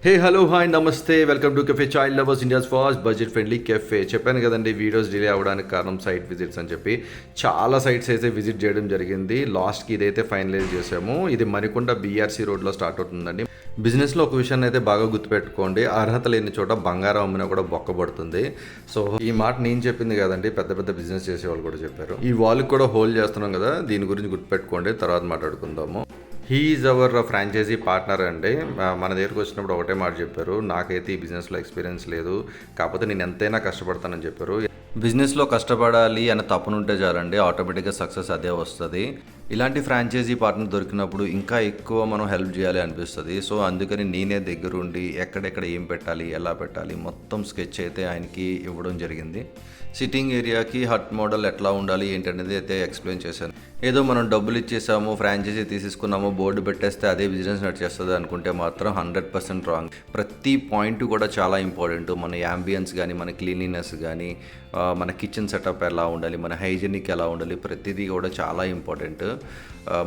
Hey hello hi నమస్తే welcome to cafe child lovers India's first budget friendly cafe. చెప్పాను కదండి videos delay అవ్వడానికి కారణం సైట్ విజిట్స్ అని చెప్పి. చాలా సైట్స్ అయితే విజిట్ చేయడం జరిగింది. లాస్ట్కి ఇదైతే ఫైనలైజ్ చేసాము. ఇది మణికొండ బీఆర్సీ రోడ్లో స్టార్ట్ అవుతుందండి. బిజినెస్లో ఒక విషయాన్ని అయితే బాగా గుర్తుపెట్టుకోండి, అర్హత లేని చోట బంగారం అమ్మినా కూడా బొక్కబడుతుంది. సో ఈ మాట నేను చెప్పింది కదండి, పెద్ద పెద్ద బిజినెస్ చేసే వాళ్ళు కూడా చెప్పారు. ఈ వాళ్ళకి కూడా హోల్డ్ చేస్తున్నాం కదా, దీని గురించి గుర్తుపెట్టుకోండి, తర్వాత మాట్లాడుకుందాము. He is our franchisee partner అండి. మన దగ్గరకు వచ్చినప్పుడు ఒకటే మాట చెప్పారు, నాకైతే ఈ బిజినెస్లో ఎక్స్పీరియన్స్ లేదు, కాకపోతే నేను ఎంతైనా కష్టపడతానని చెప్పారు. బిజినెస్లో కష్టపడాలి అనే తపనుంటే చాలండి, ఆటోమేటిక్గా సక్సెస్ అదే వస్తుంది. ఇలాంటి ఫ్రాంచైజీ పార్ట్నర్ దొరికినప్పుడు ఇంకా ఎక్కువ మనం హెల్ప్ చేయాలి అనిపిస్తుంది. సో అందుకని నేనే దగ్గరుండి ఎక్కడెక్కడ ఏం పెట్టాలి, ఎలా పెట్టాలి మొత్తం స్కెచ్ అయితే ఆయనకి ఇవ్వడం జరిగింది. సిట్టింగ్ ఏరియాకి హట్ మోడల్ ఎట్లా ఉండాలి ఏంటనేది అయితే ఎక్స్ప్లెయిన్ చేశాను. ఏదో మనం డబ్బులు ఇచ్చేసాము, ఫ్రాంచైజీ తీసేసుకున్నాము, బోర్డు పెట్టేస్తే అదే బిజినెస్ నడిచేస్తుంది అనుకుంటే మాత్రం 100% రాంగ్. ప్రతి పాయింట్ కూడా చాలా ఇంపార్టెంట్. మన యాంబియన్స్ కానీ, మన క్లీనినెస్ కానీ, మన కిచెన్ సెటప్ ఎలా ఉండాలి, మన హైజీనిక్ ఎలా ఉండాలి, ప్రతిదీ కూడా చాలా ఇంపార్టెంట్.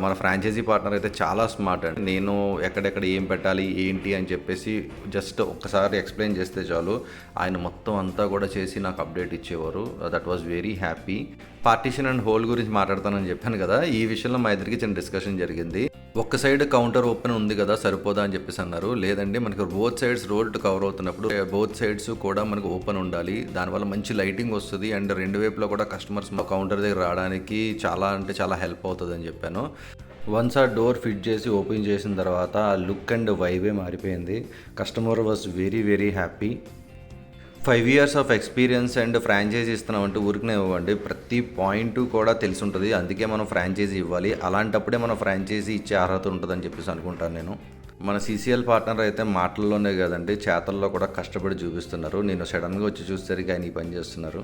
మన ఫ్రాంచైజీ పార్ట్నర్ అయితే చాలా స్మార్ట్ అండి. నేను ఎక్కడెక్కడ ఏం పెట్టాలి ఏంటి అని చెప్పేసి జస్ట్ ఒక్కసారి ఎక్స్ప్లెయిన్ చేస్తే చాలు, ఆయన మొత్తం అంతా కూడా చేసి నాకు అప్డేట్ ఇచ్చేవారు. That was very happy. Partition and whole గురించి మాట్లాడతానని చెప్పాను కదా, ఈ విషయంలో మా ఇద్దరికి చిన్న డిస్కషన్ జరిగింది. ఒక్క సైడ్ కౌంటర్ ఓపెన్ ఉంది కదా సరిపోదా అని చెప్పేసి అన్నారు. లేదండి, మనకి బోత్ సైడ్స్ రోడ్ కవర్ అవుతున్నప్పుడు బోత్ సైడ్స్ కూడా మనకు ఓపెన్ ఉండాలి, దానివల్ల మంచి లైటింగ్ వస్తుంది అండ్ రెండు వైపులో కూడా కస్టమర్స్ మా కౌంటర్ దగ్గర రావడానికి చాలా అంటే చాలా హెల్ప్ అవుతుంది అని చెప్పాను. వన్స్ ఆ డోర్ ఫిట్ చేసి ఓపెన్ చేసిన తర్వాత ఆ లుక్ అండ్ వైబే మారిపోయింది. Customer was very very happy. 5 years of experience and franchise ఇస్తున్నామంటే ఊరికనే ఇవ్వండి, ప్రతి పాయింట్ కూడా తెలిసి ఉంటుంది. అందుకే మనం ఫ్రాంచైజీ ఇవ్వాలి, అలాంటప్పుడే మనం ఫ్రాంచైజీ ఇచ్చే అర్హత ఉంటుందని చెప్పేసి అనుకుంటాను నేను. మన సీసీఎల్ పార్ట్నర్ అయితే మాటల్లోనే కదండి, చేతల్లో కూడా కష్టపడి చూపిస్తున్నారు. నేను సడన్గా వచ్చి చూసేసరికి ఆయన ఈ పని చేస్తున్నారు.